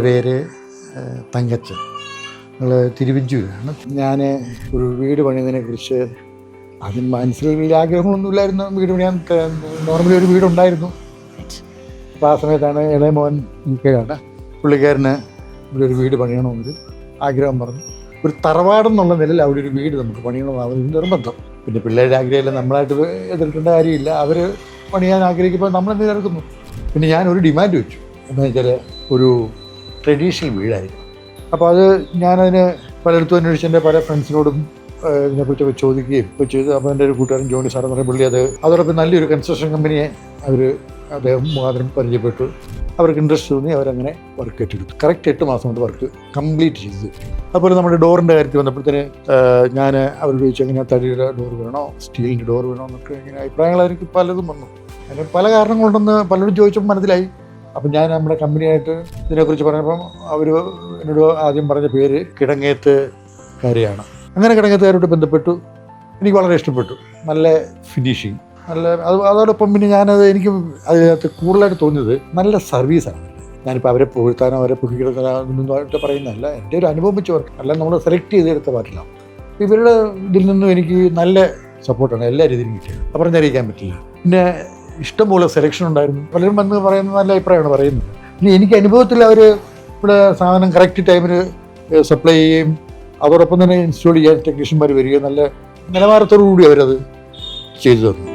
പേര് തങ്കച്ചൻ. ഞങ്ങൾ തിരുവഞ്ചൂരാണ്. ഞാൻ ഒരു വീട് പണിയുന്നതിനെക്കുറിച്ച് അതിന് മനസ്സിൽ വലിയ ആഗ്രഹങ്ങളൊന്നുമില്ലായിരുന്നു. വീട് പണിയാൻ നോർമലി ഒരു വീടുണ്ടായിരുന്നു. അപ്പോൾ ആ സമയത്താണ് ഇളയ മോൻ യുകെയാണ്. പുള്ളിക്കാരന് ഇവിടെ ഒരു വീട് പണിയണമെന്നൊരു ആഗ്രഹം പറഞ്ഞു. ഒരു തറവാടെന്നുള്ള നിലയിൽ അവിടെ ഒരു വീട് നമുക്ക് പണിയണമെന്നാണ് നിർബന്ധം. പിന്നെ പിള്ളേരുടെ ആഗ്രഹമില്ല, നമ്മളായിട്ട് എതിർക്കേണ്ട കാര്യമില്ല. അവർ പണിയാൻ ആഗ്രഹിക്കുമ്പോൾ നമ്മളെന്ത് ചേർക്കുന്നു. പിന്നെ ഞാനൊരു ഡിമാൻഡ് വെച്ചു, എന്താ വെച്ചാൽ ഒരു ട്രഡീഷണൽ വീടായിരുന്നു. അപ്പോൾ അത് ഞാനതിന് പലയിടത്തും അന്വേഷിച്ച് എൻ്റെ പല ഫ്രണ്ട്സിനോടും ഇതിനെക്കുറിച്ചൊക്കെ ചോദിക്കുകയും ചെയ്തു. അപ്പോൾ എൻ്റെ ഒരു കൂട്ടുകാരൻ ജോണി സാറെന്ന് പറയുന്ന പുള്ളി അതോടൊപ്പം നല്ലൊരു കൺസ്ട്രക്ഷൻ കമ്പനിയെ അദ്ദേഹം മുഖാന്തരം പരിചയപ്പെട്ടു. അവർക്ക് ഇൻട്രസ്റ്റ് തോന്നി, അവരങ്ങനെ വർക്ക് ഏറ്റെടുത്തു. കറക്റ്റ് 8 മാസം കൊണ്ട് വർക്ക് കംപ്ലീറ്റ് ചെയ്തു. അതുപോലെ നമ്മുടെ ഡോറിൻ്റെ കാര്യത്തിൽ വന്നപ്പോഴത്തേന് ഞാൻ അവരോട് ചോദിച്ചു, എങ്ങനെ തടിയുടെ ഡോർ വേണോ സ്റ്റീലിൻ്റെ ഡോർ വേണോ എന്നൊക്കെ ഇങ്ങനെ അഭിപ്രായങ്ങൾ എനിക്ക് പലതും വന്നു. അതിന് പല കാരണങ്ങളുണ്ടെന്ന് പലരും ചോദിച്ചപ്പോൾ മനസ്സിലായി. അപ്പം ഞാൻ നമ്മുടെ കമ്പനിയായിട്ട് ഇതിനെക്കുറിച്ച് പറഞ്ഞപ്പം അവർ എന്നോട് ആദ്യം പറഞ്ഞ പേര് കിടങ്ങേത്ത് കാരെയാണ്. അങ്ങനെ കിടങ്ങേത്തുകാരോട് ബന്ധപ്പെട്ടു. എനിക്ക് വളരെ ഇഷ്ടപ്പെട്ടു. നല്ല ഫിനിഷിങ്, നല്ല അതോടൊപ്പം പിന്നെ എനിക്ക് അതിനകത്ത് കൂടുതലായിട്ട് തോന്നിയത് നല്ല സർവീസാണ്. ഞാനിപ്പോൾ അവരെ പുകഴ്ത്താനോ അവരെ പുതുക്കിയെടുക്കാനോ പറയുന്നതല്ല, എൻ്റെ ഒരു അനുഭവം വെച്ച് പറഞ്ഞു. അല്ല നമ്മൾ സെലക്ട് ചെയ്തെടുത്ത പാട്ടില്ല. ഇവരുടെ ഇതിൽ നിന്നും എനിക്ക് നല്ല സപ്പോർട്ടാണ് എല്ലാ രീതിയിലും കിട്ടിയത്. പറഞ്ഞറിയിക്കാൻ പറ്റില്ല. പിന്നെ ഇഷ്ടംപോലെ സെലക്ഷൻ ഉണ്ടായിരുന്നു. പലരും വന്ന് പറയുന്നത് നല്ല അഭിപ്രായമാണ് പറയുന്നത്. ഇനി എനിക്ക് അനുഭവത്തിൽ അവർ ഇവിടെ സാധനം കറക്റ്റ് ടൈമിന് സപ്ലൈ ചെയ്യുകയും അതോടൊപ്പം തന്നെ ഇൻസ്റ്റോൾ ചെയ്യാൻ ടെക്നീഷ്യന്മാർ വരികയും നല്ല നിലവാരത്തോടു കൂടി അവരത് ചെയ്തു തന്നു.